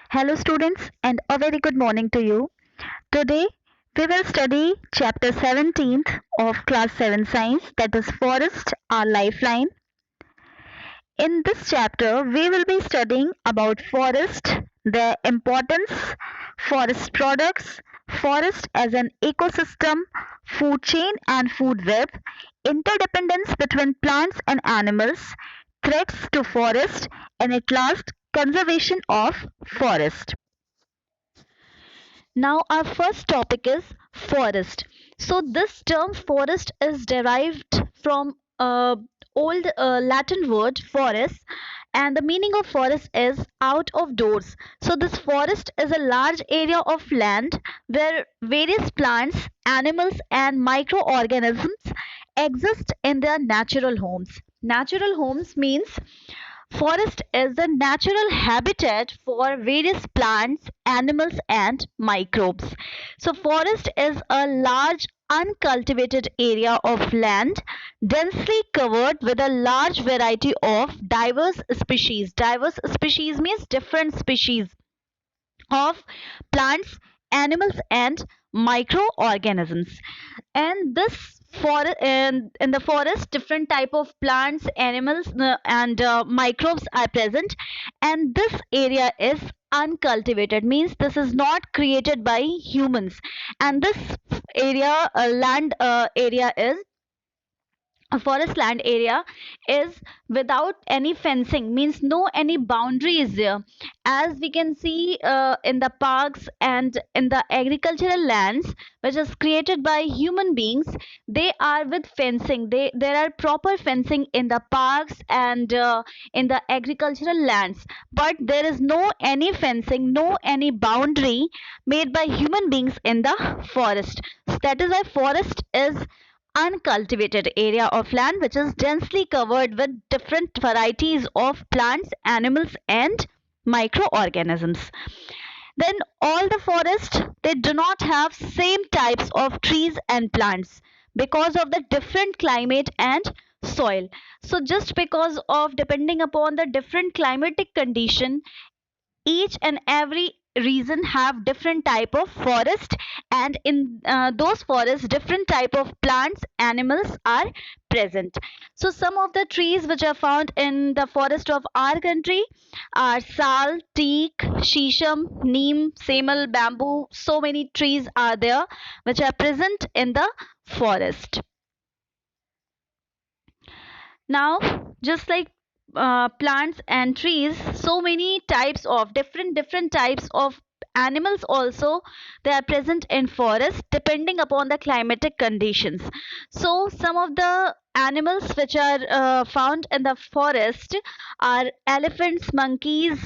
Hello, students, and a very good morning to you. Today, we will study chapter 17th of class 7 science, that is Forest, our lifeline. In this chapter, we will be studying about forest, their importance, forest products, forest as an ecosystem, food chain and food web, interdependence between plants and animals, threats to forest, and at last, conservation of forest. Now, our first topic is forest. So, this term forest is derived from old Latin word forest, and the meaning of forest is out of doors. So, this forest is a large area of land where various plants, animals, and microorganisms exist in their natural homes. Natural homes means forest is the natural habitat for various plants, animals, and microbes. So, forest is a large uncultivated area of land densely covered with a large variety of diverse species. Diverse species means different species of plants, animals, and microorganisms. And this for in the forest, different type of plants, animals, and microbes are present, and this area is uncultivated, means this is not created by humans, and this area land area is a forest land area is without any fencing, means no any boundary is there. As we can see in the parks and in the agricultural lands which is created by human beings, they are with fencing. There are proper fencing in the parks and in the agricultural lands, but there is no any fencing, no any boundary made by human beings in the forest. So that is why forest is uncultivated area of land which is densely covered with different varieties of plants, animals, and microorganisms. Then all the forest, they do not have same types of trees and plants because of the different climate and soil. So just because of depending upon the different climatic condition, each and every region have different type of forest, and in those forests different type of plants, animals are present. So some of the trees which are found in the forest of our country are sal, teak, shisham, neem, semal, bamboo. So many trees are there which are present in the forest. Now, just like plants and trees, so many types of different types of animals also, they are present in forest depending upon the climatic conditions. So some of the animals which are found in the forest are elephants, monkeys,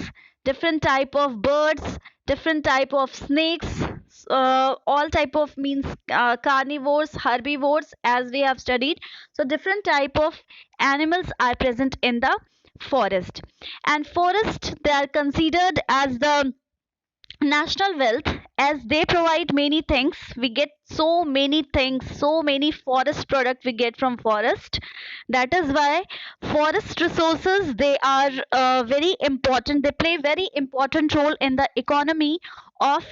different type of birds, different type of snakes, all type of means carnivores, herbivores, as we have studied. So different type of animals are present in the forest, and forest, they are considered as the national wealth, as they provide many things. We get so many things, so many forest product we get from forest. That is why forest resources, they are very important, they play very important role in the economy of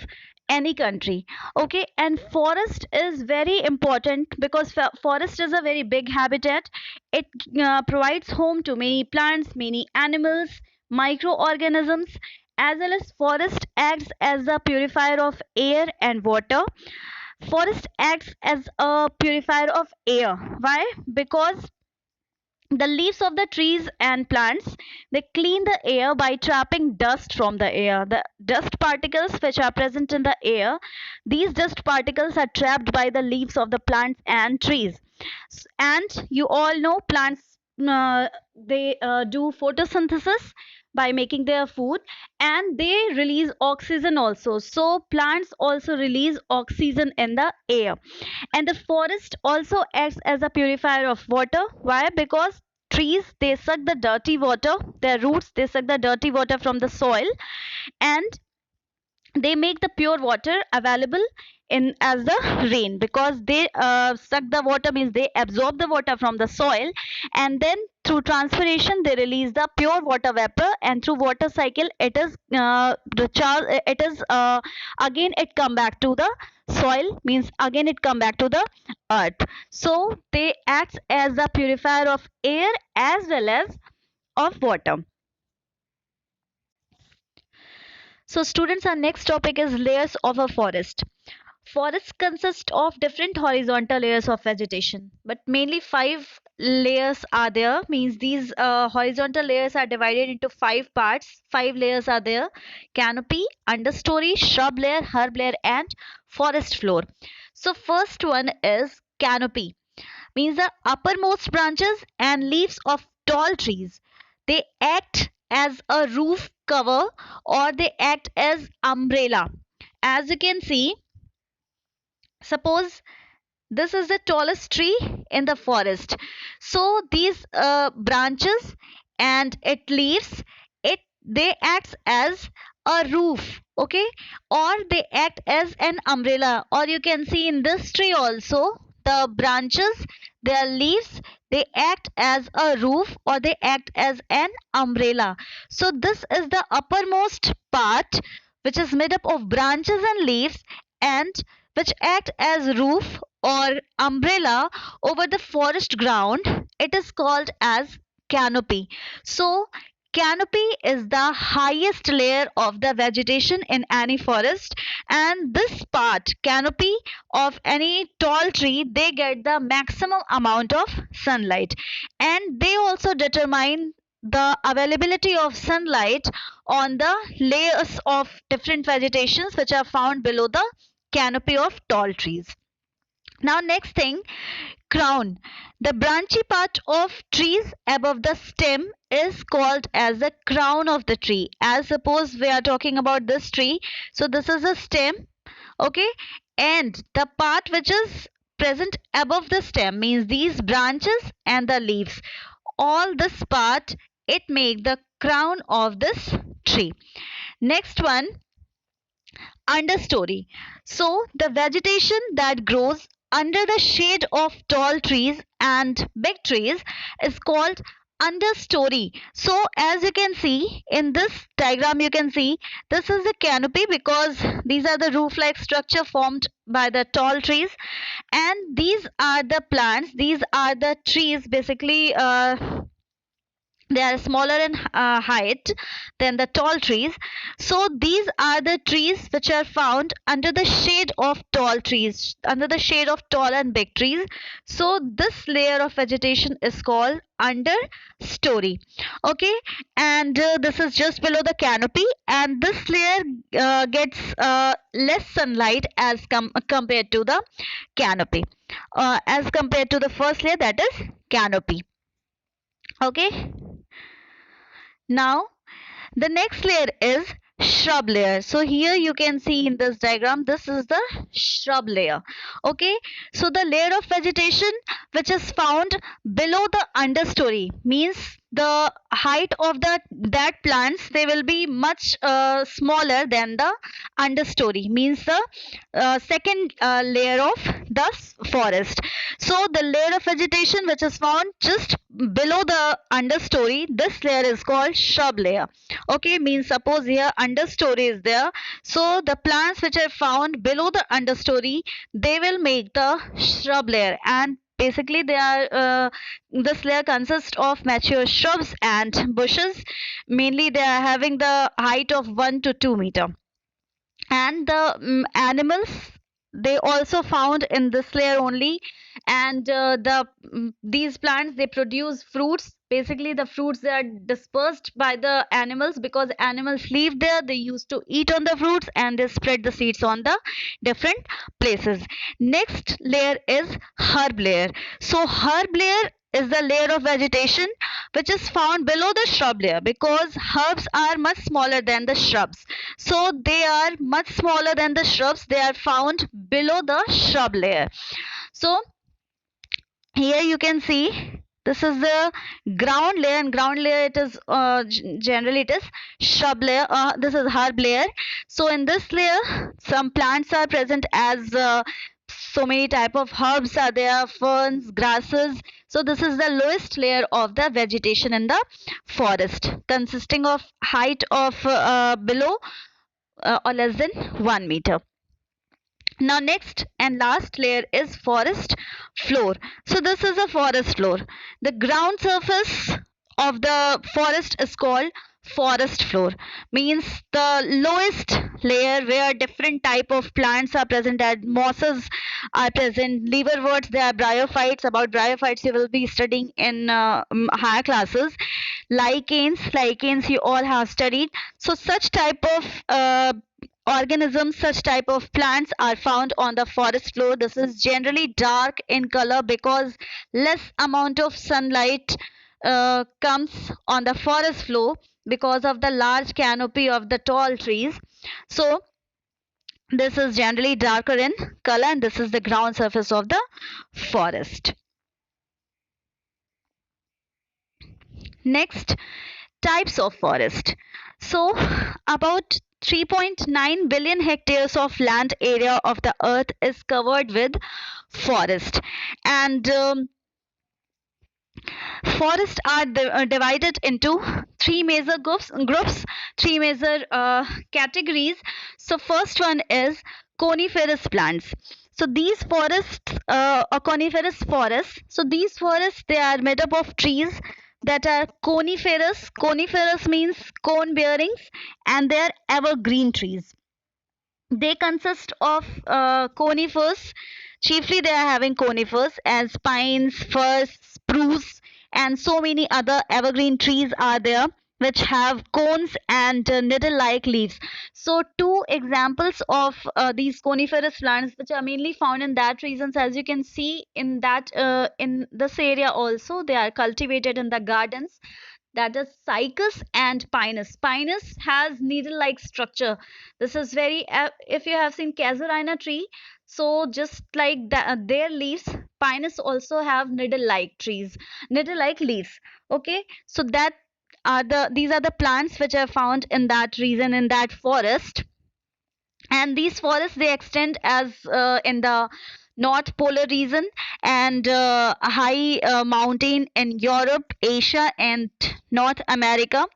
any country. Okay, and forest is very important because forest is a very big habitat. It provides home to many plants, many animals, microorganisms, as well as forest acts as a purifier of air and water. Forest acts as a purifier of air. Why? Because the leaves of the trees and plants, they clean the air by trapping dust from the air. The dust particles which are present in the air, these dust particles are trapped by the leaves of the plants and trees. And you all know plants, they do photosynthesis by making their food, and they release oxygen also. So plants also release oxygen in the air, and the forest also acts as a purifier of water. Why? Because trees, they suck the dirty water, their roots, they suck the dirty water from the soil, and they make the pure water available in as the rain, because they suck the water, means they absorb the water from the soil, and then through transpiration they release the pure water vapor, and through water cycle it is recharge. It is again it come back to the soil, means again it come back to the earth. So they act as a purifier of air as well as of water. So students, our next topic is layers of a forest. Forests consist of different horizontal layers of vegetation, but mainly five layers are there. Means these horizontal layers are divided into five parts. Five layers are there: canopy, understory, shrub layer, herb layer, and forest floor. So first one is canopy, means the uppermost branches and leaves of tall trees. They act as a roof cover or they act as umbrella. As you can see, suppose this is the tallest tree in the forest. So these branches and it leaves, it they act as a roof, okay, or they act as an umbrella. Or you can see in this tree also, the branches, their leaves, they act as a roof or they act as an umbrella. So this is the uppermost part, which is made up of branches and leaves, and which act as roof or umbrella over the forest ground. It is called as canopy. So canopy is the highest layer of the vegetation in any forest, and this part, canopy of any tall tree, they get the maximum amount of sunlight, and they also determine the availability of sunlight on the layers of different vegetations which are found below the canopy of tall trees. Now next thing, crown. The branchy part of trees above the stem is called as the crown of the tree. As suppose we are talking about this tree, so this is a stem, okay, and the part which is present above the stem, means these branches and the leaves, all this part, it make the crown of this tree. Next one, understory. So the vegetation that grows under the shade of tall trees and big trees is called understory. So as you can see in this diagram, you can see this is the canopy because these are the roof like structure formed by the tall trees, and these are the plants, these are the trees basically. They are smaller in height than the tall trees. So these are the trees which are found under the shade of tall trees, under the shade of tall and big trees. So this layer of vegetation is called understory, okay, and this is just below the canopy, and this layer gets less sunlight as compared to the canopy, as compared to the first layer, that is canopy, okay. Now the next layer is shrub layer. So here you can see in this diagram, this is the shrub layer, okay. So the layer of vegetation which is found below the understory, means the height of that plants, they will be much smaller than the understory, means the second layer of the forest. So the layer of vegetation which is found just below the understory, this layer is called shrub layer, okay, means suppose here understory is there, so the plants which are found below the understory, they will make the shrub layer, and basically they are this layer consists of mature shrubs and bushes. Mainly they are having the height of 1 to 2 meter, and the animals, they also found in this layer only, and these plants, they produce fruits. Basically the fruits, they are dispersed by the animals because animals live there, they used to eat on the fruits and they spread the seeds on the different places. Next layer is herb layer. So herb layer is the layer of vegetation which is found below the shrub layer because herbs are much smaller than the shrubs. So they are much smaller than the shrubs, they are found below the shrub layer. So here you can see this is the ground layer, and ground layer, it is generally it is shrub layer, this is herb layer. So in this layer some plants are present, as so many type of herbs are there, ferns, grasses. So this is the lowest layer of the vegetation in the forest, consisting of height of below or less than 1 meter. Now next and last layer is forest floor. So this is a forest floor. The ground surface of the forest is called forest floor, means the lowest layer where different type of plants are present, that mosses are present, liverworts, there are bryophytes. About bryophytes you will be studying in higher classes. Lichens you all have studied. So such type of organisms, such type of plants are found on the forest floor. This is generally dark in color because less amount of sunlight comes on the forest floor because of the large canopy of the tall trees. So this is generally darker in color, and this is the ground surface of the forest. Next, types of forest. So about 3.9 billion hectares of land area of the earth is covered with forest, and forests are divided into three major groups, three major categories. So first one is coniferous plants. So these forests are coniferous forests. So these forests, they are made up of trees that are coniferous. Coniferous means cone bearings, and they are evergreen trees. They consist of conifers. Chiefly, they are having conifers as pines, firs, spruce, and so many other evergreen trees are there which have cones and needle-like leaves. So, two examples of these coniferous plants, which are mainly found in that regions, as you can see in that in this area also, they are cultivated in the gardens, that is cycas and pinus. Pinus has needle-like structure. This is very, if you have seen casuarina tree, so just like that, their leaves, pinus also have needle-like trees, needle-like leaves. Okay, so that are these are the plants which are found in that region, in that forest. And these forests, they extend as in the north polar region, and a high mountain in Europe, Asia, and North America.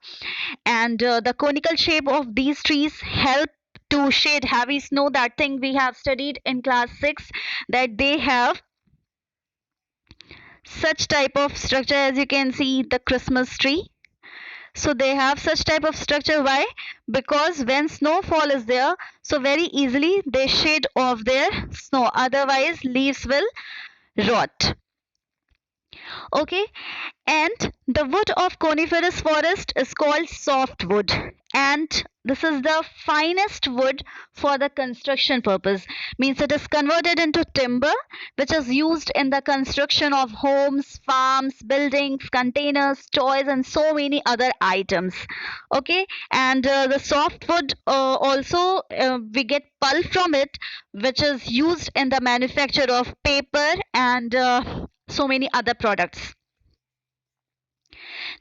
And the conical shape of these trees help to shade heavy snow. That thing we have studied in class 6, that they have such type of structure, as you can see the Christmas tree. So they have such type of structure. Why? Because when snowfall is there, so very easily they shade off their snow, otherwise leaves will rot. Okay, and the wood of coniferous forest is called softwood, and this is the finest wood for the construction purpose. Means it is converted into timber, which is used in the construction of homes, farms, buildings, containers, toys, and so many other items. Okay, and the softwood also we get pulp from it, which is used in the manufacture of paper and so many other products.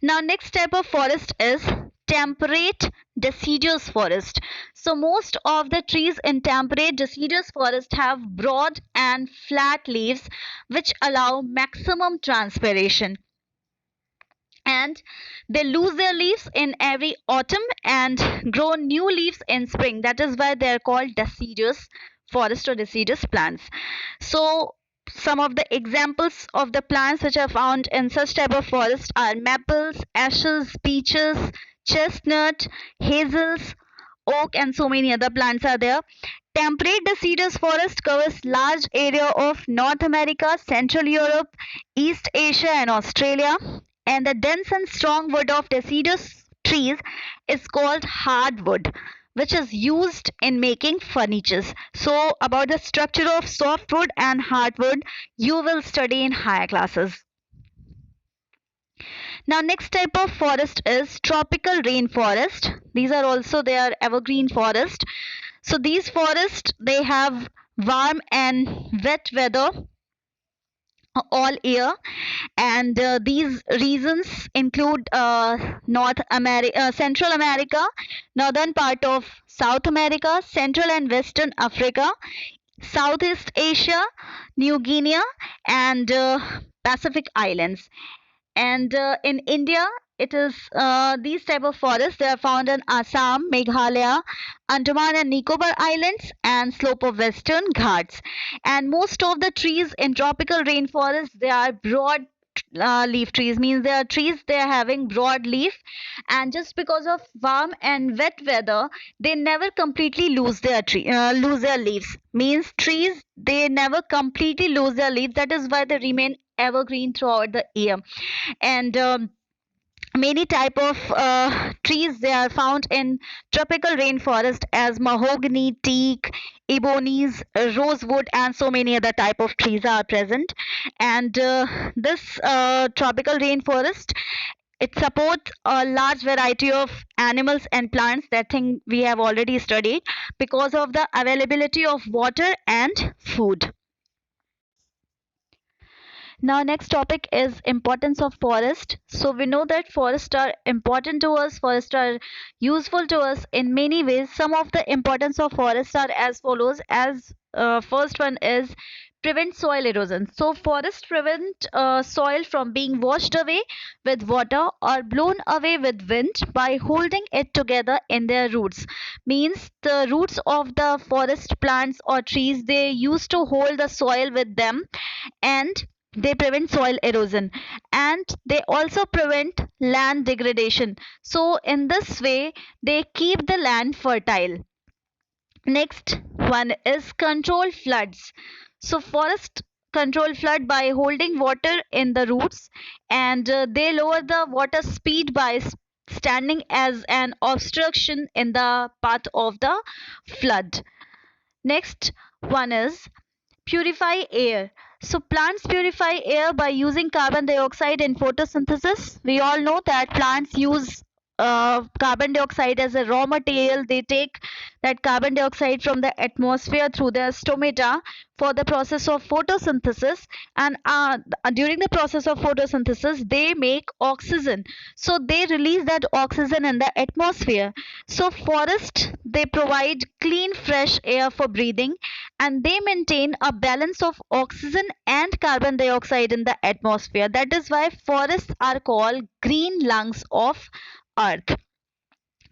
Now, next type of forest is temperate deciduous forest. So, most of the trees in temperate deciduous forest have broad and flat leaves which allow maximum transpiration. And they lose their leaves in every autumn and grow new leaves in spring. That is why they are called deciduous forest or deciduous plants. So, some of the examples of the plants which are found in such type of forest are maples, ashes, beeches, chestnut, hazels, oak, and so many other plants are there. Temperate deciduous forest covers large area of North America, Central Europe, East Asia, and Australia. And the dense and strong wood of deciduous trees is called hardwood, which is used in making furnitures. So, about the structure of softwood and hardwood, you will study in higher classes. Now, next type of forest is tropical rainforest. These are also their evergreen forest. So, these forests, they have warm and wet weather all year, and these regions include North America, Central America, northern part of South America, Central and Western Africa, Southeast Asia, New Guinea, and Pacific Islands. And in India, it is these type of forests. They are found in Assam, Meghalaya, Andaman and Nicobar Islands, and slope of Western Ghats. And most of the trees in tropical rainforest, they are broad leaf trees, means they are trees they are having broad leaf, and just because of warm and wet weather they never completely lose their leaves, means trees they never completely lose their leaves, that is why they remain evergreen throughout the year. And many type of trees they are found in tropical rainforest as mahogany, teak, ebonies, rosewood, and so many other type of trees are present. And this tropical rainforest, it supports a large variety of animals and plants, that thing we have already studied, because of the availability of water and food. Now, next topic is importance of forest. So we know that forests are important to us. Forests are useful to us in many ways. Some of the importance of forests are as follows. As first one is prevent soil erosion. So forests prevent soil from being washed away with water or blown away with wind by holding it together in their roots. Means the roots of the forest plants or trees, they used to hold the soil with them, and they prevent soil erosion, and they also prevent land degradation. So in this way they keep the land fertile. Next one is control floods. So forest control flood by holding water in the roots, and they lower the water speed by standing as an obstruction in the path of the flood. Next one is purify air. So plants purify air by using carbon dioxide in photosynthesis. We all know that plants use carbon dioxide as a raw material. They take that carbon dioxide from the atmosphere through their stomata for the process of photosynthesis, and during the process of photosynthesis they make oxygen, so they release that oxygen in the atmosphere. So forests they provide clean fresh air for breathing, and they maintain a balance of oxygen and carbon dioxide in the atmosphere. That is why forests are called green lungs of earth.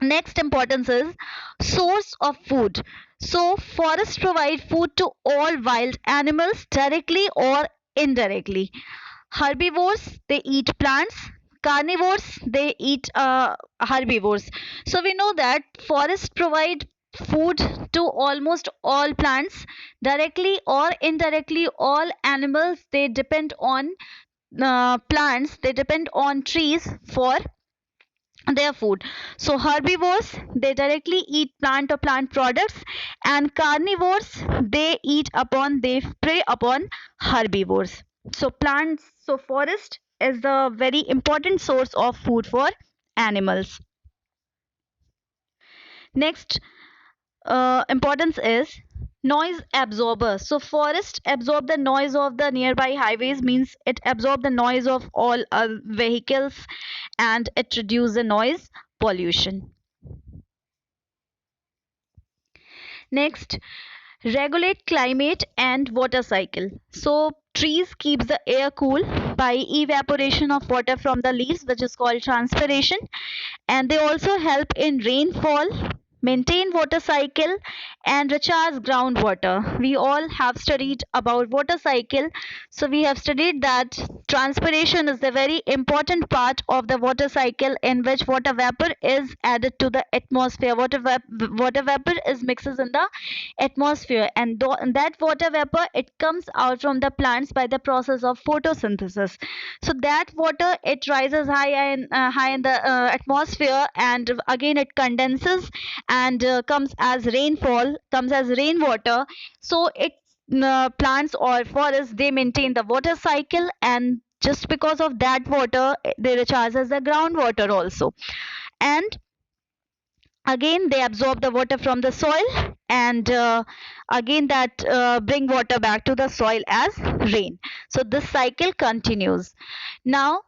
Next importance is source of food. So forests provide food to all wild animals directly or indirectly. Herbivores they eat plants, carnivores they eat herbivores. So we know that forests provide food to almost all plants directly or indirectly. All animals they depend on plants, they depend on trees for their food. So herbivores they directly eat plant or plant products, and carnivores they prey upon herbivores. So plants, so forest is the very important source of food for animals. Next importance is noise absorber. So forest absorb the noise of the nearby highways, means it absorb the noise of all vehicles, and it reduce the noise pollution. Next, regulate climate and water cycle. So trees keeps the air cool by evaporation of water from the leaves, which is called transpiration, and they also help in rainfall, maintain water cycle, and recharge groundwater. We all have studied about water cycle, so we have studied that transpiration is the very important part of the water cycle, in which water vapor is added to the atmosphere. Water vapor is mixes in the atmosphere, and that water vapor it comes out from the plants by the process of photosynthesis. So that water it rises high in the atmosphere, and again it condenses and comes as rainfall, comes as rainwater. So it plants or forests they maintain the water cycle, and just because of that water they recharge as the groundwater also. And again they absorb the water from the soil, and again that bring water back to the soil as rain. So this cycle continues. Now,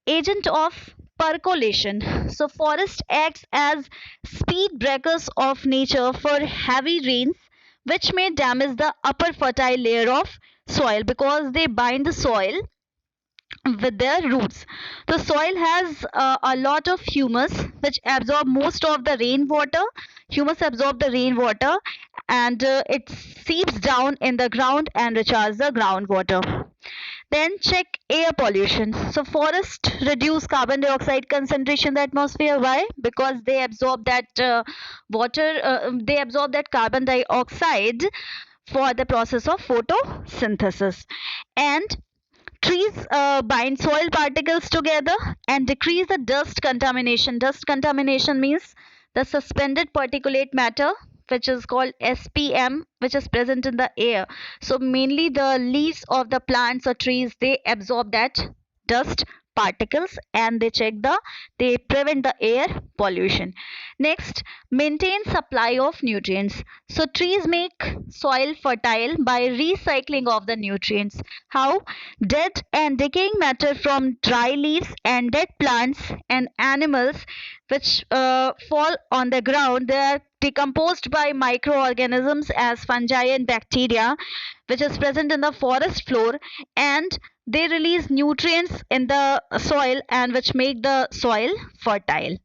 agent of percolation. So forest acts as speed breakers of nature for heavy rains, which may damage the upper fertile layer of soil, because they bind the soil with their roots. The soil has a lot of humus which absorb most of the rainwater. Humus absorb the rainwater, and it seeps down in the ground and recharges the groundwater. Then check air pollution. So forests reduce carbon dioxide concentration in the atmosphere. Why? Because they absorb that they absorb that carbon dioxide for the process of photosynthesis. And trees bind soil particles together and decrease the dust contamination. Dust contamination means the suspended particulate matter, which is called SPM, which is present in the air. So mainly the leaves of the plants or trees, they absorb that dust particles, and they prevent the air pollution. Next, maintain supply of nutrients. So trees make soil fertile by recycling of the nutrients. How? Dead and decaying matter from dry leaves and dead plants and animals which fall on the ground, they are decomposed by microorganisms as fungi and bacteria, which is present in the forest floor, and they release nutrients in the soil and which make the soil fertile.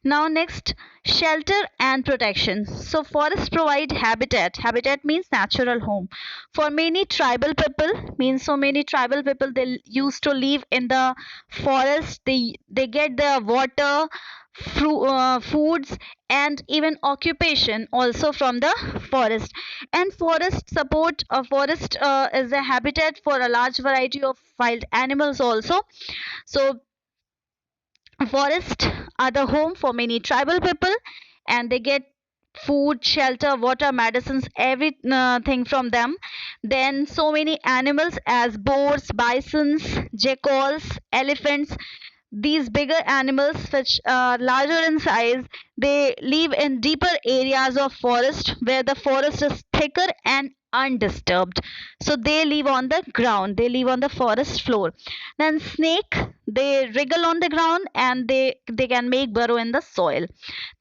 Now next, shelter and protection. So forests provide habitat. Habitat means natural home. For many tribal people, means so many tribal people, they used to live in the forest. They get their water, foods, and even occupation also from the forest. And forest is a habitat for a large variety of wild animals also. So forests are the home for many tribal people, and they get food, shelter, water, medicines, everything from them. Then so many animals as boars, bisons, jackals, elephants, these bigger animals which are larger in size, they live in deeper areas of forest where the forest is thicker and undisturbed. So they live on the ground, they live on the forest floor. Then snake, they wriggle on the ground and they can make burrow in the soil.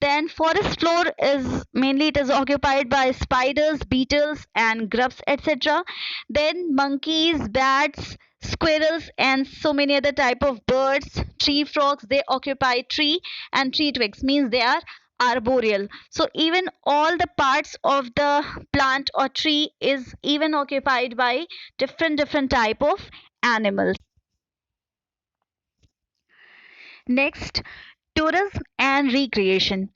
Then forest floor is mainly, it is occupied by spiders, beetles and grubs, etc. Then monkeys, bats, squirrels and so many other type of birds. Tree frogs, they occupy tree, and tree twigs means they are arboreal. So even all the parts of the plant or tree is even occupied by different type of animals. Next, tourism and recreation.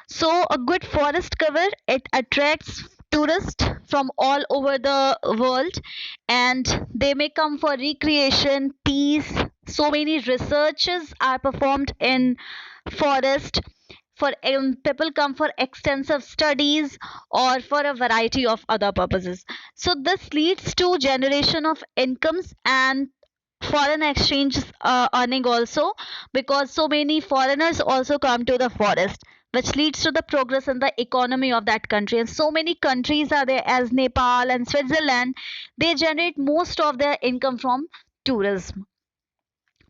So a good forest cover, it attracts tourists from all over the world, and they may come for recreation, peace. So many researches are performed in forest. For people come for extensive studies or for a variety of other purposes. So this leads to generation of incomes and foreign exchange earning also, because so many foreigners also come to the forest, which leads to the progress in the economy of that country. And so many countries are there as Nepal and Switzerland, they generate most of their income from tourism.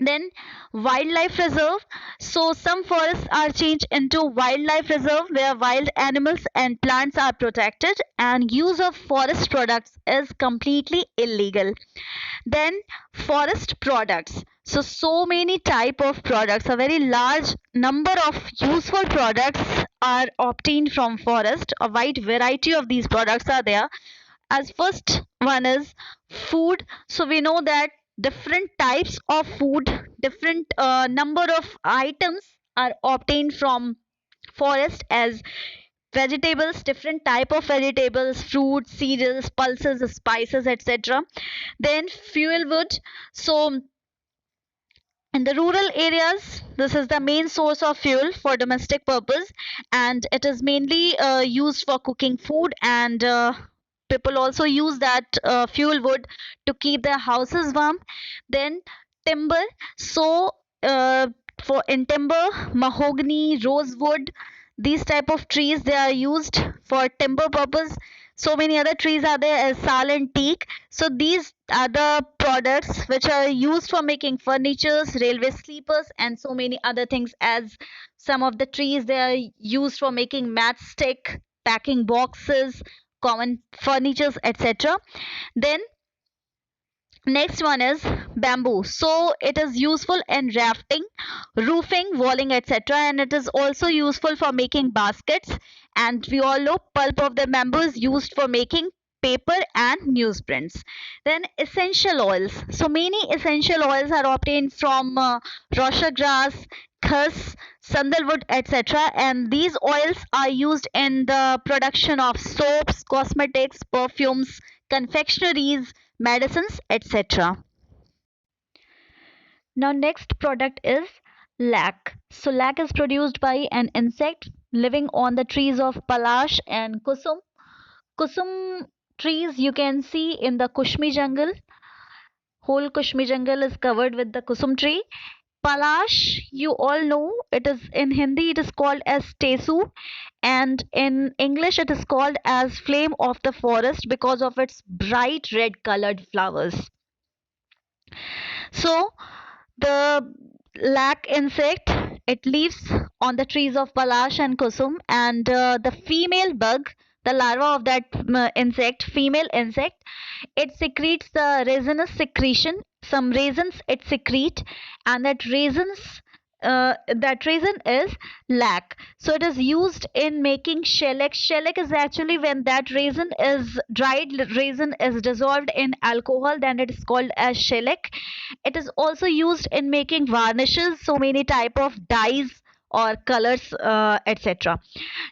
Then wildlife reserve. So some forests are changed into wildlife reserve where wild animals and plants are protected, and use of forest products is completely illegal. Then forest products. So many type of products, a very large number of useful products are obtained from forest. A wide variety of these products are there. As first one is food. So we know that different types of food, different number of items are obtained from forest, as vegetables, different type of vegetables, fruits, cereals, pulses, spices, etc. Then fuel wood. So in the rural areas, this is the main source of fuel for domestic purpose, and it is mainly used for cooking food, and people also use that fuel wood to keep their houses warm. Then timber. So for in timber, mahogany, rosewood, these type of trees, they are used for timber purpose. So many other trees are there as sal and teak. So these are the products which are used for making furnitures, railway sleepers, and so many other things. As some of the trees, they are used for making matchstick, packing boxes, common furnitures, etc. Then Next one is bamboo. So it is useful in rafting, roofing, walling, etc. And it is also useful for making baskets. And we all know pulp of the bamboo is used for making paper and newsprints. Then essential oils. So many essential oils are obtained from rosha grass, khas, sandalwood, etc. And these oils are used in the production of soaps, cosmetics, perfumes, confectionaries, medicines, etc. Now next product is lac. So lac is produced by an insect living on the trees of palash and kusum. Kusum trees you can see in the Kushmi jungle. Whole Kushmi jungle is covered with the kusum tree. Palash, you all know, it is in Hindi it is called as tesu, and in English it is called as flame of the forest because of its bright red colored flowers. So the lac insect, it lives on the trees of Palash and Kusum, and the female bug, the larva of that insect, female insect, it secretes the resinous secretion. Some raisins it secrete, and that resin is lac. So it is used in making shellac. Shellac is actually when that resin is dried resin is dissolved in alcohol, then it is called as shellac. It is also used in making varnishes, so many type of dyes or colors, etc.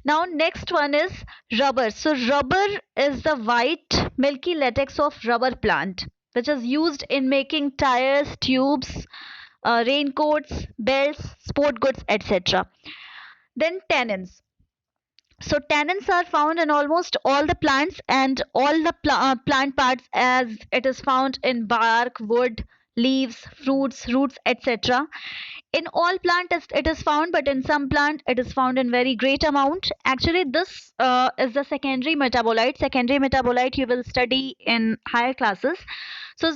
Now next one is rubber. So rubber is the white milky latex of rubber plant, which is used in making tires, tubes, raincoats, belts, sport goods, etc. Then tannins. So tannins are found in almost all the plants and all the plant parts, as it is found in bark, wood, leaves, fruits, roots, etc. In all plant it is found, but in some plant it is found in very great amount. Actually this is the secondary metabolite. Secondary metabolite you will study in higher classes. So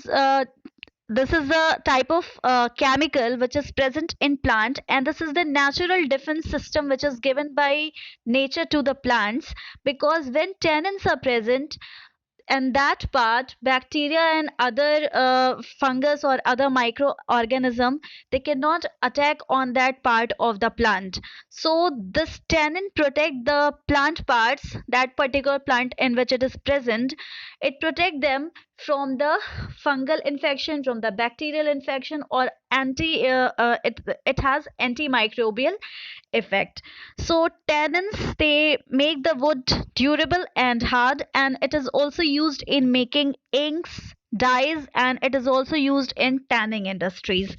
this is the type of chemical which is present in plant, and this is the natural defense system which is given by nature to the plants, because when tannins are present, and that part bacteria and other fungus or other microorganism, they cannot attack on that part of the plant. So this tannin protect the plant parts, that particular plant in which it is present, it protect them from the fungal infection, from the bacterial infection, or it has antimicrobial effect. So tannins, they make the wood durable and hard, and it is also used in making inks, dyes, and it is also used in tanning industries.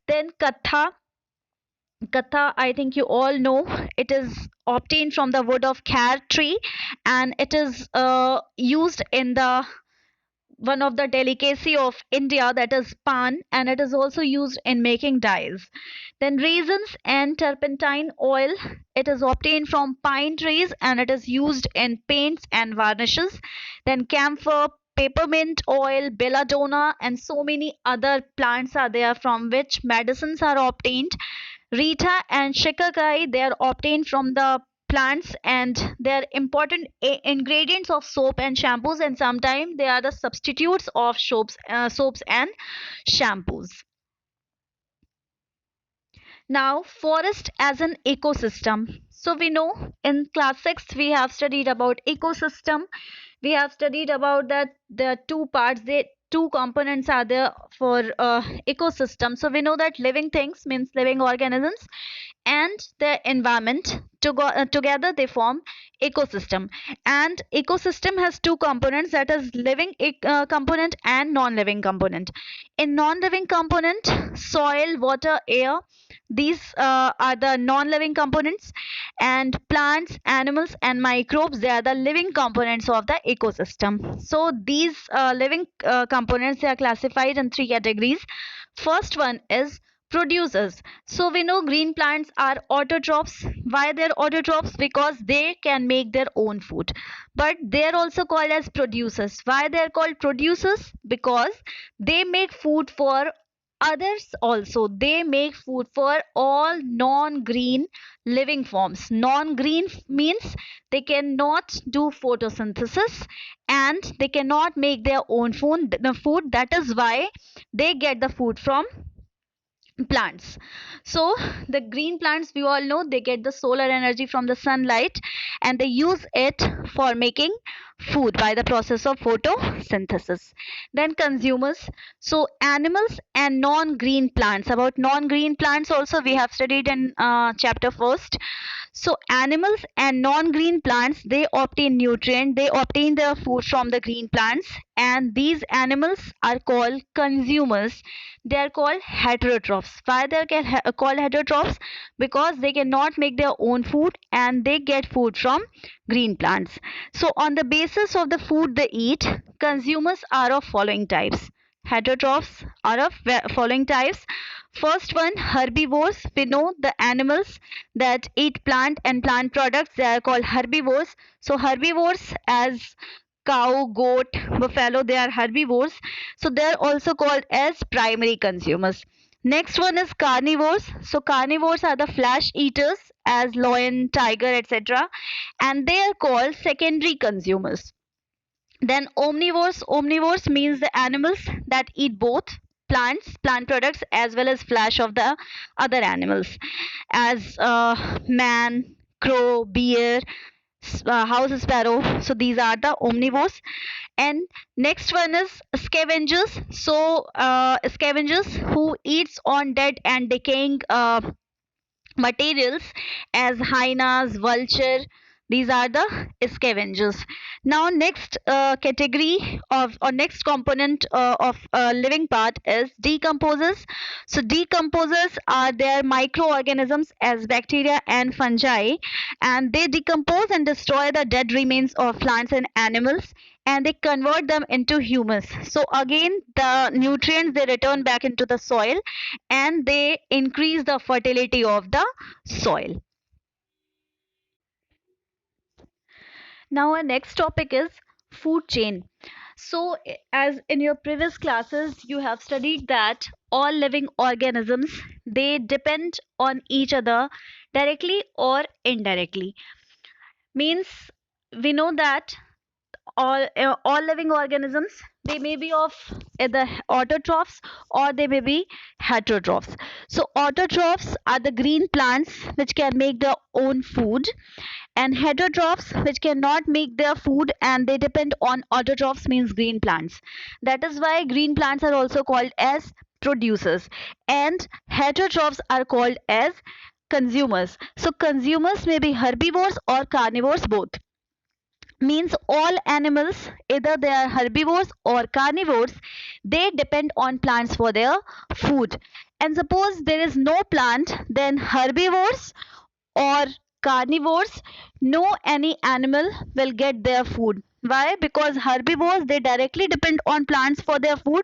Then katha. Katha, I think you all know, it is obtained from the wood of kher tree, and it is used in the one of the delicacy of India, that is pan, and it is also used in making dyes. Then raisins and turpentine oil, it is obtained from pine trees and it is used in paints and varnishes. Then camphor, peppermint oil, belladonna, and so many other plants are there from which medicines are obtained. Rita and shikakai, they are obtained from the plants, and they are important ingredients of soap and shampoos, and sometimes they are the substitutes of soaps and shampoos. Now, forest as an ecosystem. So we know in class 6 we have studied about ecosystem. We have studied about that there are two parts, the two components are there for ecosystem. So we know that living things means living organisms, and their environment together they form ecosystem. And ecosystem has two components, that is living component and non-living component. In non-living component, soil, water, air, these are the non-living components, and plants, animals, and microbes, they are the living components of the ecosystem. So these living components, they are classified in three categories. First one is producers. So we know green plants are autotrophs. Why they're autotrophs? Because they can make their own food. But they're also called as producers. Why they're called producers? Because they make food for others also, they make food for all non-green living forms. Non-green means they cannot do photosynthesis and they cannot make their own food. That is why they get the food from plants. So the green plants, we all know, they get the solar energy from the sunlight and they use it for making food by the process of photosynthesis. Then consumers, so animals and non-green plants. About non-green plants also we have studied in chapter first. So animals and non-green plants, they obtain nutrient, they obtain their food from the green plants, and these animals are called consumers. They are called heterotrophs. Why they are called heterotrophs? Because they cannot make their own food and they get food from green plants. So on the basis of the food they eat, consumers are of following types. Heterotrophs are of following types. First one, herbivores. We know the animals that eat plant and plant products, they are called herbivores. So herbivores as cow, goat, buffalo, they are herbivores. So they are also called as primary consumers. Next one is carnivores. So carnivores are the flesh eaters as lion, tiger, etc. And they are called secondary consumers. Then omnivores. Omnivores means the animals that eat both plants, plant products, as well as flesh of the other animals, as man, crow, bear, house sparrow. So these are the omnivores. And next one is scavengers. So scavengers who eats on dead and decaying materials as hyenas, vulture. These are the scavengers. Now, next category of or next component of living part is decomposers. So, decomposers are their microorganisms as bacteria and fungi, and they decompose and destroy the dead remains of plants and animals, and they convert them into humus. So again, the nutrients they return back into the soil and they increase the fertility of the soil. Now our next topic is food chain. So as in your previous classes you have studied that all living organisms, they depend on each other directly or indirectly. Means we know that all living organisms, they may be of either autotrophs or they may be heterotrophs. So autotrophs are the green plants which can make their own food, and heterotrophs which cannot make their food and they depend on autotrophs means green plants. That is why green plants are also called as producers and heterotrophs are called as consumers. So consumers may be herbivores or carnivores both. Means all animals, either they are herbivores or carnivores, they depend on plants for their food. And suppose there is no plant, then herbivores or carnivores, no any animal will get their food. Why? Because herbivores, they directly depend on plants for their food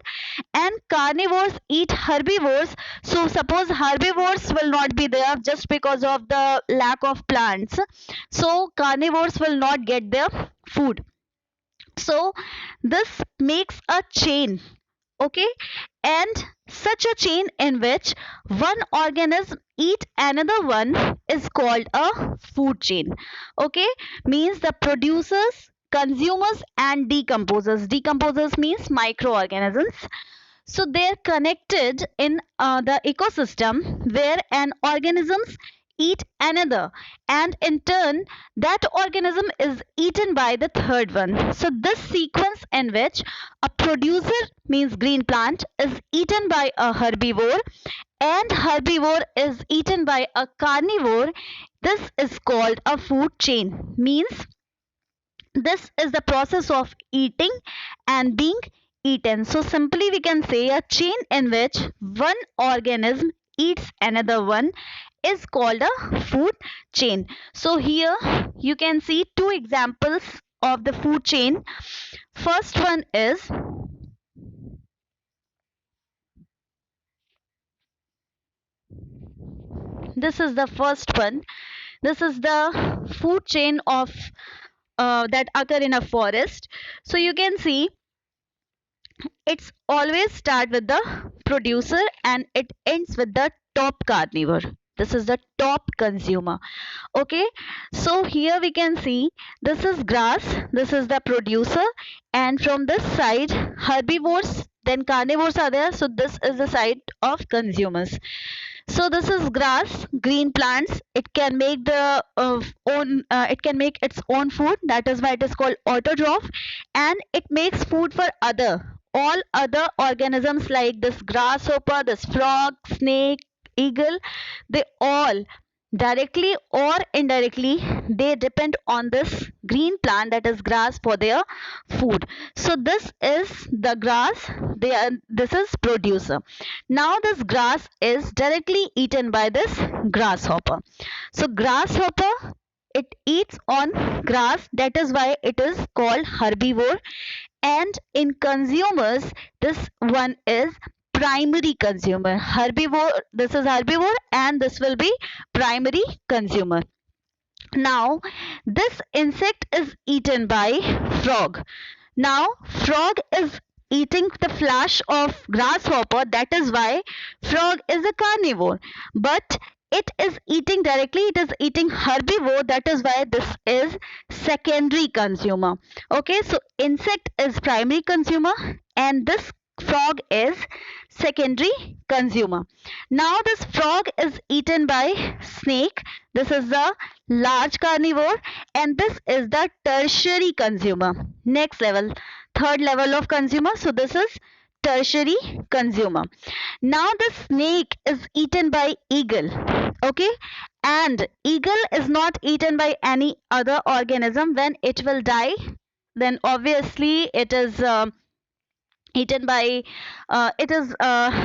and carnivores eat herbivores. So suppose herbivores will not be there just because of the lack of plants, so carnivores will not get their food. So this makes a chain, okay, and such a chain in which one organism eat another one is called a food chain. Okay, means the producers, consumers and decomposers means microorganisms. So they're connected in the ecosystem where an organisms eat another and in turn that organism is eaten by the third one. So this sequence in which a producer means green plant is eaten by a herbivore and herbivore is eaten by a carnivore, this is called a food chain. Means this is the process of eating and being eaten. So simply we can say a chain in which one organism eats another one is called a food chain. So here you can see two examples of the food chain. First one is this is the first one. This is the food chain of that occur in a forest. So you can see It's always start with the producer and it ends with the top carnivore. This is the top consumer. Okay, so here we can see this is grass, this is the producer, and from this side herbivores, then carnivores are there. So this is the side of consumers. So this is grass, green plants. It can make the it can make its own food. That is why it is called autotroph, and it makes food for all other organisms like this grasshopper, this frog, snake, eagle. They all directly or indirectly they depend on this green plant, that is grass, for their food. So this is the grass. This is producer. Now this grass is directly eaten by this grasshopper. So grasshopper, it eats on grass, that is why it is called herbivore. And in consumers, this one is primary consumer. Herbivore, this is herbivore, and this will be primary consumer. Now this insect is eaten by frog. Now frog is eating the flesh of grasshopper, that is why frog is a carnivore. But it is eating directly, it is eating herbivore, that is why this is secondary consumer. Okay, so insect is primary consumer and this frog is secondary consumer. Now this frog is eaten by snake. This is the large carnivore, and this is the tertiary consumer. Next level, third level of consumer. So this is tertiary consumer. Now the snake is eaten by eagle. Okay, and eagle is not eaten by any other organism. When it will die, then obviously it is eaten by it is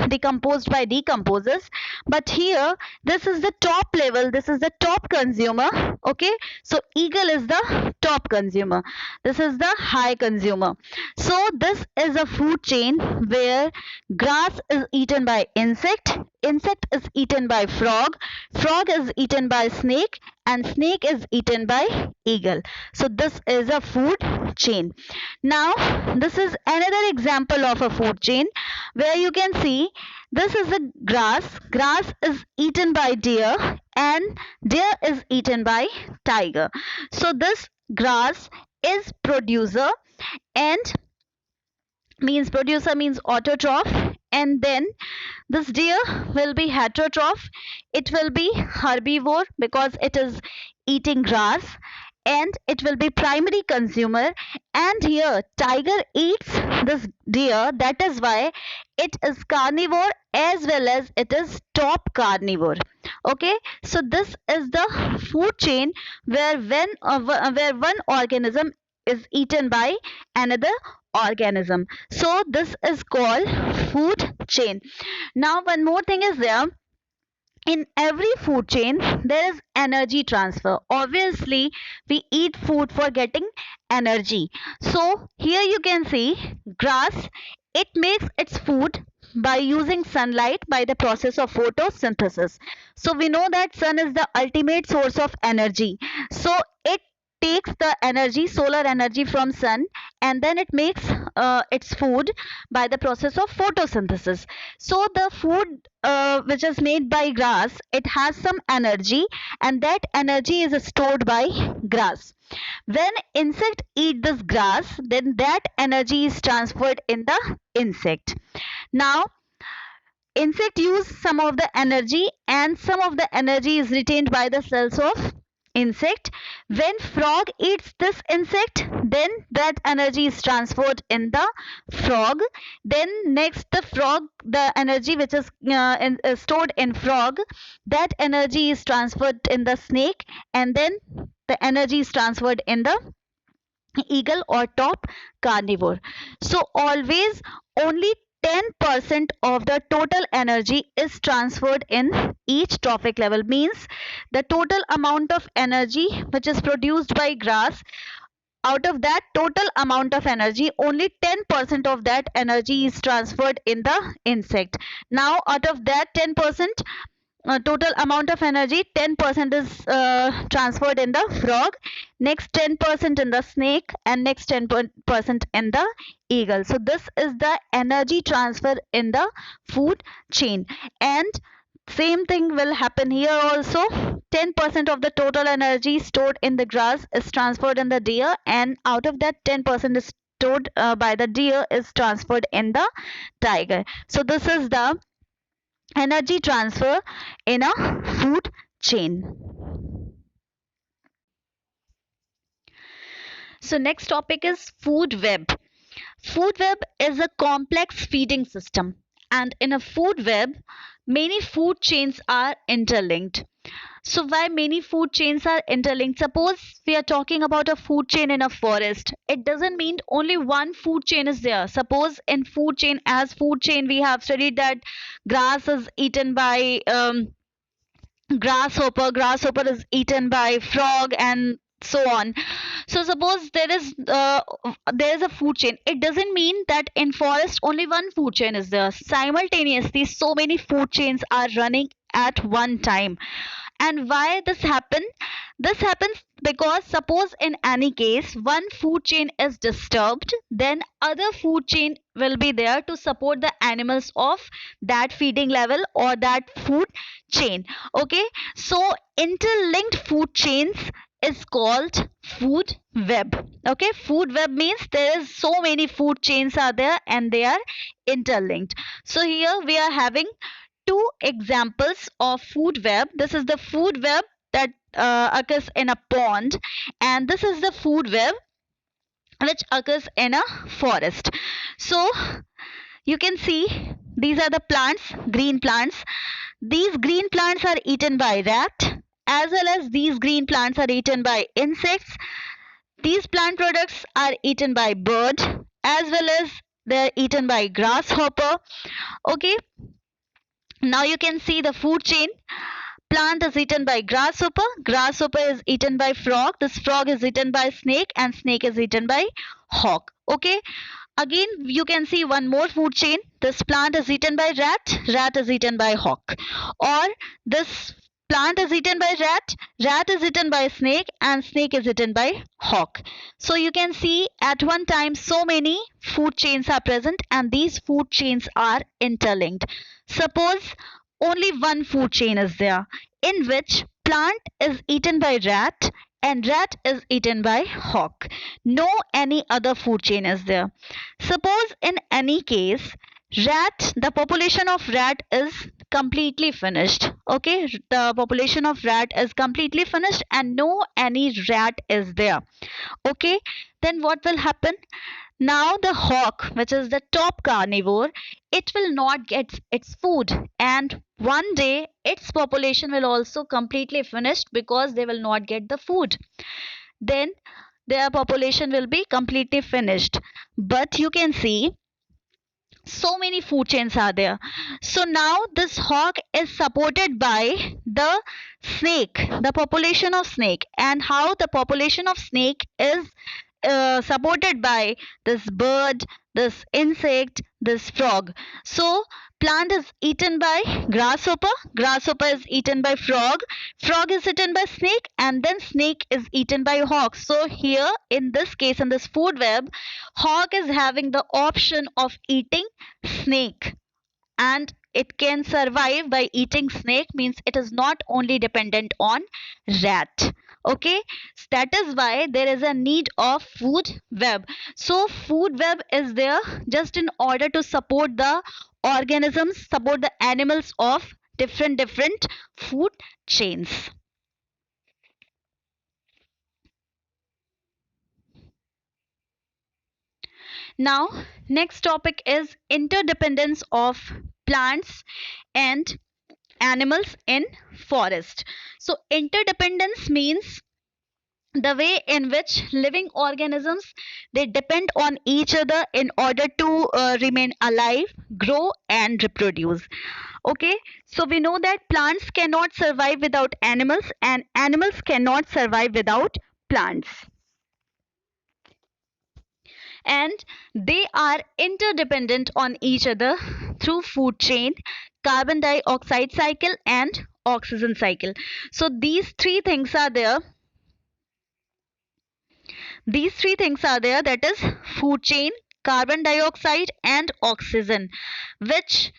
decomposed by decomposers. But here this is the top level, this is the top consumer. Okay, so eagle is the top consumer, this is the high consumer. So this is a food chain where grass is eaten by insect, insect is eaten by frog, frog is eaten by snake, and snake is eaten by eagle. So this is a food chain. Now this is another example of a food chain where you can see this is the grass, grass is eaten by deer, and deer is eaten by tiger. So this grass is producer, and producer means autotroph, and then this deer will be heterotroph. It will be herbivore because it is eating grass, and it will be primary consumer. And here tiger eats this deer, that is why it is carnivore as well as it is top carnivore. Okay, so this is the food chain where where one organism is eaten by another organism. So this is called food chain. Now one more thing is there, in every food chain there is energy transfer. Obviously we eat food for getting energy. So here you can see grass, it makes its food by using sunlight by the process of photosynthesis. So we know that sun is the ultimate source of energy. So it takes the energy, solar energy from sun, and then it makes its food by the process of photosynthesis. So the food which is made by grass, it has some energy, and that energy is stored by grass. When insect eat this grass, then that energy is transferred in the insect. Now insect use some of the energy, and some of the energy is retained by the cells of insect. When frog eats this insect, then that energy is transferred in the frog. Then next the frog, the energy which is stored in frog, that energy is transferred in the snake, and then the energy is transferred in the eagle or top carnivore. So always only 10% of the total energy is transferred in each trophic level. Means the total amount of energy which is produced by grass, out of that total amount of energy, only 10% of that energy is transferred in the insect. Now out of that 10% total amount of energy, 10% is transferred in the frog. next 10% in the snake, and next 10% in the eagle. So this is the energy transfer in the food chain. And same thing will happen here also. 10% of the total energy stored in the grass is transferred in the deer, and out of that 10% is stored by the deer is transferred in the tiger. So this is the energy transfer in a food chain. So next topic is food web. Food web is a complex feeding system, and in a food web, many food chains are interlinked. So why many food chains are interlinked? Suppose we are talking about a food chain in a forest. It doesn't mean only one food chain is there. Suppose in food chain, as food chain, we have studied that grass is eaten by grasshopper is eaten by frog, and so on. So suppose there is a food chain. It doesn't mean that in forest only one food chain is there. Simultaneously so many food chains are running at one time. And why this happens because suppose in any case one food chain is disturbed, then other food chain will be there to support the animals of that feeding level or that food chain. Okay, so interlinked food chains is called food web. Okay, food web means there is so many food chains are there and they are interlinked. So here we are having two examples of food web. This is the food web that occurs in a pond, and this is the food web which occurs in a forest. So you can see these are the plants, green plants. These green plants are eaten by rat, as well as these green plants are eaten by insects. These plant products are eaten by bird, as well as they are eaten by grasshopper. Okay, now you can see the food chain. Plant is eaten by grasshopper, grasshopper is eaten by frog, this frog is eaten by snake, and snake is eaten by hawk. Okay, again you can see one more food chain. This plant is eaten by rat, rat is eaten by hawk. Or this plant is eaten by rat, rat is eaten by snake, and snake is eaten by hawk. So you can see at one time so many food chains are present, and these food chains are interlinked. Suppose only one food chain is there in which plant is eaten by rat and rat is eaten by hawk. No any other food chain is there. Suppose in any case the population of rat is completely finished. Okay, the population of rat is completely finished and no any rat is there. Okay, then what will happen? Now the hawk, which is the top carnivore, it will not get its food, and one day its population will also completely finished because they will not get the food. Then their population will be completely finished. But you can see so many food chains are there. So now this hawk is supported by the snake, the population of snake, and how the population of snake is supported by this bird, this insect, this frog. So plant is eaten by grasshopper, grasshopper is eaten by frog, frog is eaten by snake, and then snake is eaten by hawk. So here in this case, in this food web, hawk is having the option of eating snake, and it can survive by eating snake, means it is not only dependent on rat. Okay, so that is why there is a need of food web. So food web is there just in order to support the organisms, support the animals of different food chains. Now next topic is interdependence of plants and animals in forest. So interdependence means the way in which living organisms they depend on each other in order to remain alive, grow and reproduce. Okay, so we know that plants cannot survive without animals and animals cannot survive without plants, and they are interdependent on each other through food chain, carbon dioxide cycle and oxygen cycle. So these three things are there These three things are there, that is food chain, carbon dioxide and oxygen, which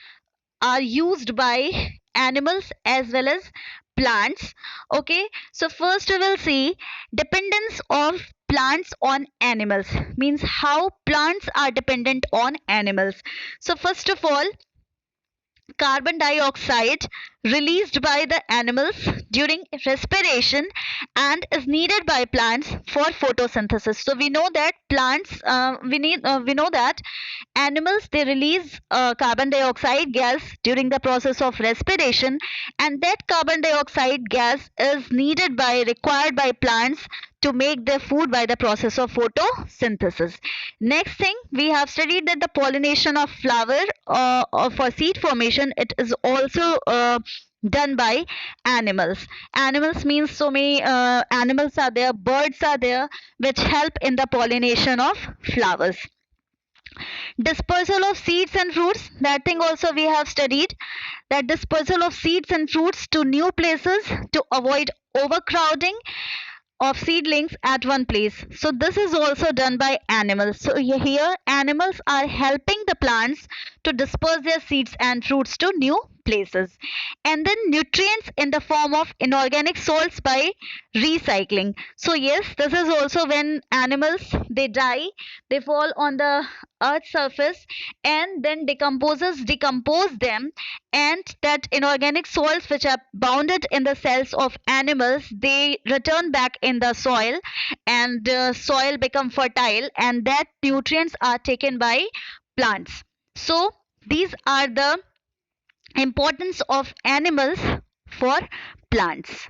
are used by animals as well as plants. Okay, so first we will see dependence of plants on animals, means how plants are dependent on animals. So first of all, carbon dioxide released by the animals during respiration and is needed by plants for photosynthesis. So we know that plants we know that animals, they release carbon dioxide gas during the process of respiration, and that carbon dioxide gas is required by plants to make their food by the process of photosynthesis. Next thing, we have studied that the pollination of flower or for seed formation, it is also done by animals. Animals means so many animals are there, birds are there, which help in the pollination of flowers. Dispersal of seeds and fruits, that thing also we have studied, that dispersal of seeds and fruits to new places to avoid overcrowding of seedlings at one place. So this is also done by animals. So here animals are helping the plants to disperse their seeds and fruits to new places. And then nutrients in the form of inorganic salts by recycling. So yes, this is also when animals, they die, they fall on the earth's surface, and then decompose them, and that inorganic salts which are bounded in the cells of animals, they return back in the soil, and soil become fertile, and that nutrients are taken by plants. So these are the importance of animals for plants.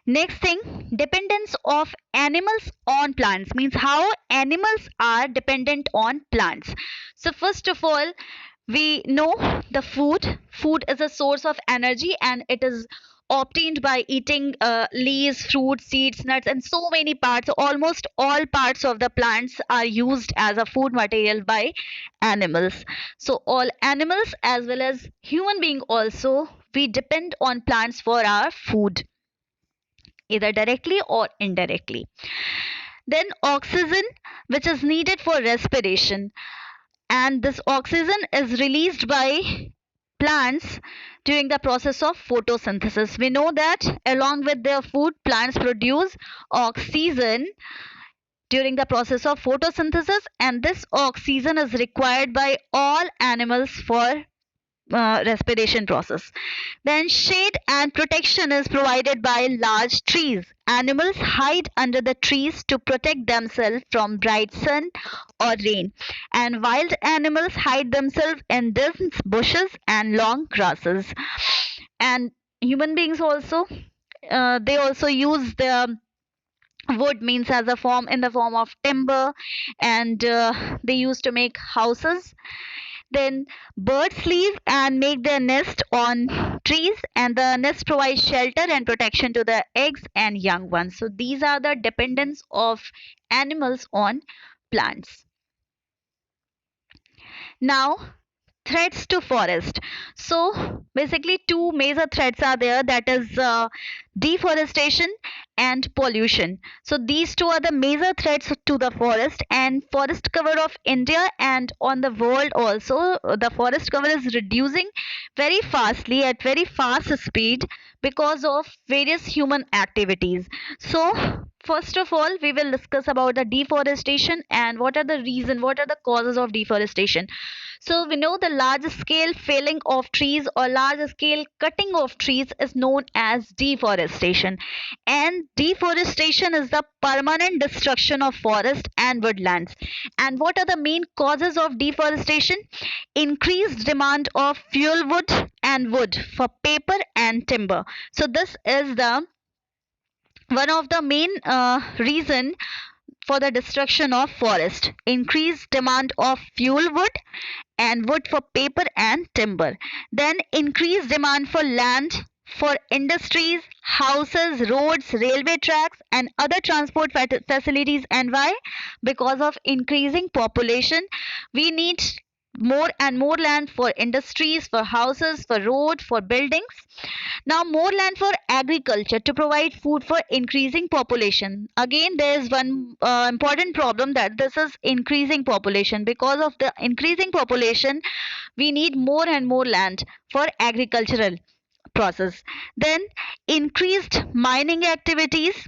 Next thing, dependence of animals on plants, means how animals are dependent on plants. So first of all, we know the food is a source of energy, and it is obtained by eating leaves, fruits, seeds, nuts, and so many parts. Almost all parts of the plants are used as a food material by animals. So all animals as well as human being also, we depend on plants for our food, either directly or indirectly. Then oxygen, which is needed for respiration, and this oxygen is released by plants during the process of photosynthesis. We know that along with their food, plants produce oxygen during the process of photosynthesis, and this oxygen is required by all animals for respiration process. Then shade and protection is provided by large trees. Animals hide under the trees to protect themselves from bright sun or rain, and wild animals hide themselves in dense bushes and long grasses. And human beings also, they also use the wood, means as a form, in the form of timber, and they used to make houses. Then birds live and make their nest on trees, and the nest provides shelter and protection to the eggs and young ones. So these are the dependence of animals on plants. Now, threats to forest. So basically two major threats are there, that is deforestation and pollution. So these two are the major threats to the forest, and forest cover of India and on the world also, the forest cover is reducing very fastly at very fast speed because of various human activities. So first of all, we will discuss about the deforestation and what are the reason, what are the causes of deforestation. So we know the large scale felling of trees or large scale cutting of trees is known as deforestation. And deforestation is the permanent destruction of forest and woodlands. And what are the main causes of deforestation? Increased demand of fuel wood and wood for paper and timber. So this is the one of the main reason for the destruction of forest. Increased demand of fuel wood and wood for paper and timber. Then increased demand for land for industries, houses, roads, railway tracks, and other transport facilities. And why? Because of increasing population, we need more and more land for industries, for houses, for road, for buildings. Now more land for agriculture to provide food for increasing population. Again, there is one important problem, that this is increasing population. Because of the increasing population, we need more and more land for agricultural process. Then increased mining activities,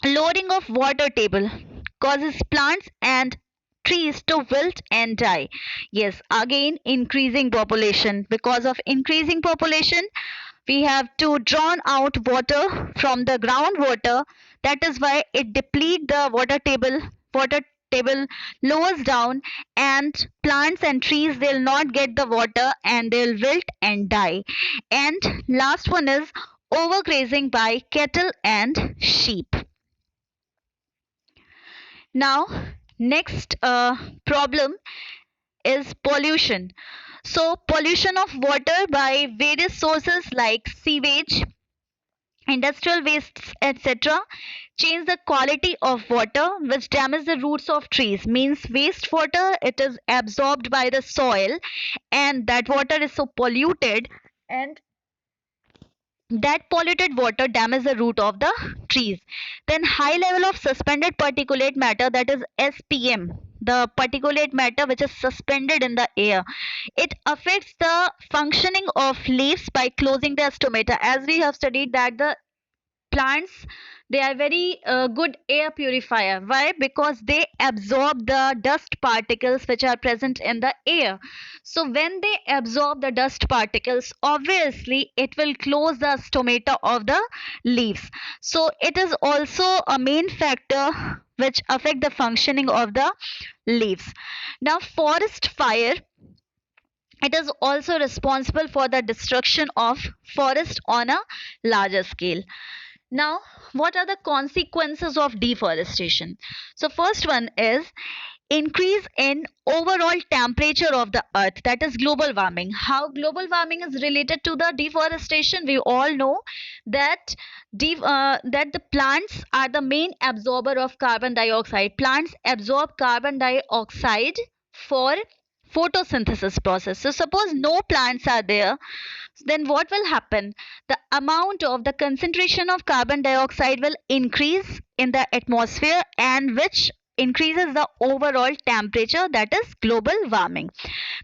lowering of water table causes plants and trees to wilt and die. Yes, again increasing population. Because of increasing population, we have to drawn out water from the groundwater. That is why it deplete the water table lowers down, and plants and trees, they'll not get the water and they'll wilt and die. And last one is overgrazing by cattle and sheep. Now, next problem is pollution. So, pollution of water by various sources like sewage, industrial wastes, etc., change the quality of water, which damage the roots of trees. Means wastewater, it is absorbed by the soil, and that water is so polluted, and that polluted water damages the root of the trees. Then high level of suspended particulate matter, that is SPM, the particulate matter which is suspended in the air. It affects the functioning of leaves by closing their stomata. As we have studied that the plants, they are very good air purifier. Why? Because they absorb the dust particles which are present in the air. So when they absorb the dust particles, obviously it will close the stomata of the leaves. So it is also a main factor which affect the functioning of the leaves. Now, forest fire, it is also responsible for the destruction of forest on a larger scale. Now, what are the consequences of deforestation? So, first one is increase in overall temperature of the earth, that is global warming. How global warming is related to the deforestation? We all know that that the plants are the main absorber of carbon dioxide. Plants absorb carbon dioxide for photosynthesis process. So suppose no plants are there, then what will happen? The amount of the concentration of carbon dioxide will increase in the atmosphere, and which increases the overall temperature, that is global warming.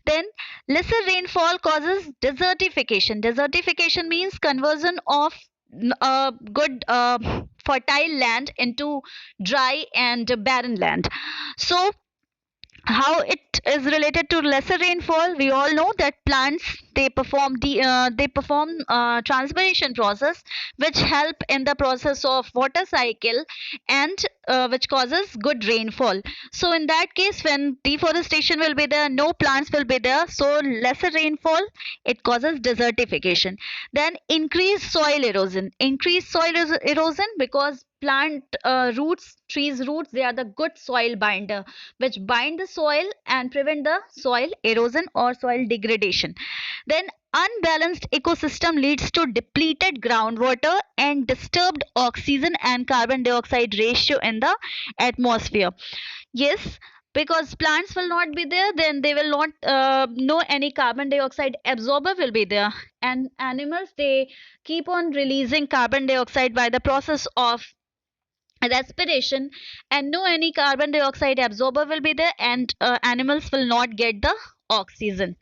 Then lesser rainfall causes desertification. Desertification means conversion of good fertile land into dry and barren land. So how it is related to lesser rainfall? We all know that plants, they perform transpiration process, which help in the process of water cycle, and which causes good rainfall. So in that case, when deforestation will be there, no plants will be there, so lesser rainfall, it causes desertification. Then increased soil erosion. Increased erosion because plant roots, trees roots, they are the good soil binder, which bind the soil and prevent the soil erosion or soil degradation. Then unbalanced ecosystem leads to depleted groundwater and disturbed oxygen and carbon dioxide ratio in the atmosphere. Yes, because plants will not be there, then they will not no any carbon dioxide absorber will be there, and animals, they keep on releasing carbon dioxide by the process of respiration, and no any carbon dioxide absorber will be there, and animals will not get the oxygen.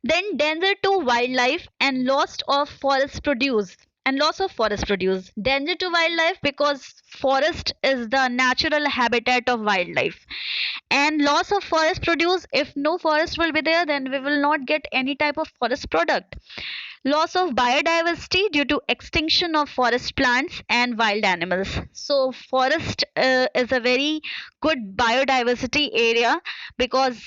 Then danger to wildlife and loss of forest produce. Danger to wildlife because forest is the natural habitat of wildlife, and loss of forest produce, if no forest will be there, then we will not get any type of forest product. Loss of biodiversity due to extinction of forest plants and wild animals. So forest is a very good biodiversity area, because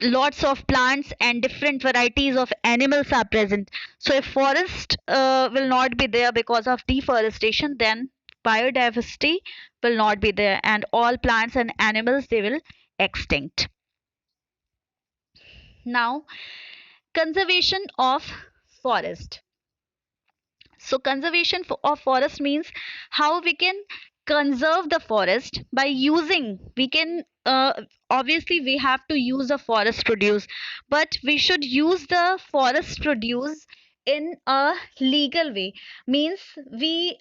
lots of plants and different varieties of animals are present. So if forest will not be there because of deforestation, then biodiversity will not be there, and all plants and animals, they will extinct. Now, conservation of forest. So conservation of forest means how we can conserve the forest by using. We can obviously we have to use the forest produce, but we should use the forest produce in a legal way, means we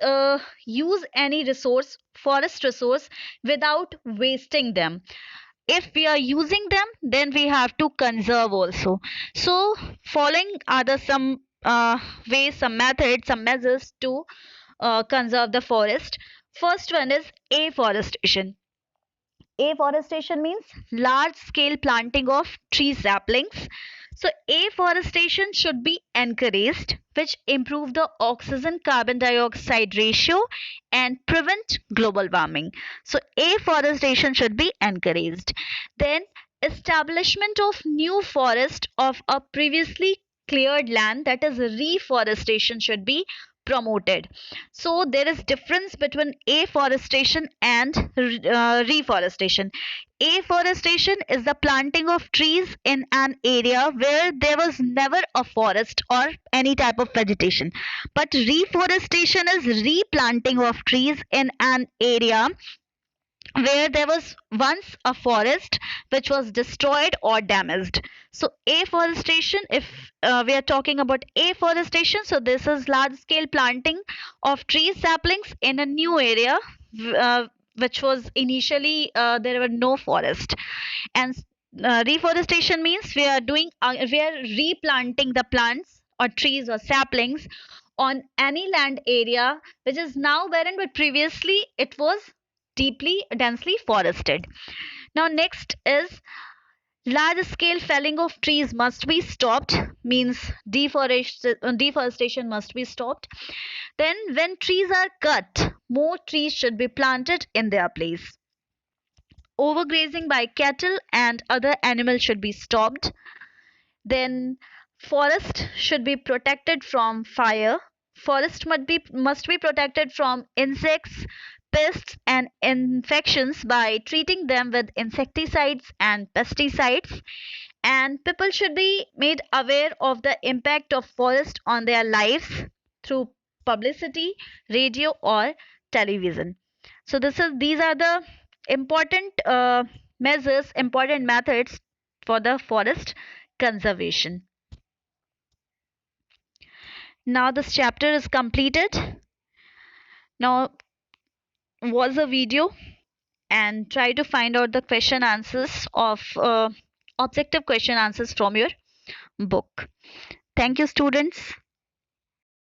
use any resource, forest resource, without wasting them. If we are using them, then we have to conserve also. So following are the some ways, some methods, some measures to conserve the forest. First one is afforestation. Afforestation means large scale planting of tree saplings. So afforestation should be encouraged, which improve the oxygen carbon dioxide ratio and prevent global warming. So afforestation should be encouraged. Then establishment of new forest of a previously cleared land, that is reforestation, should be promoted. So there is difference between afforestation and reforestation. Afforestation is the planting of trees in an area where there was never a forest or any type of vegetation, but reforestation is replanting of trees in an area where there was once a forest which was destroyed or damaged. So afforestation, if we are talking about afforestation, so this is large scale planting of tree saplings in a new area, which was initially there were no forest. And reforestation means we are replanting the plants or trees or saplings on any land area which is now barren, but previously it was deeply densely forested. Now next is large scale felling of trees must be stopped, means deforestation must be stopped. Then when trees are cut, more trees should be planted in their place. Overgrazing by cattle and other animals should be stopped. Then forest should be protected from fire. Forest must be protected from insects, pests and infections by treating them with insecticides and pesticides. And people should be made aware of the impact of forest on their lives through publicity, radio or television. So these are the important measures, important methods for the forest conservation. Now this chapter is completed. Now watch the video and try to find out the question answers of objective question answers from your book. Thank you, students.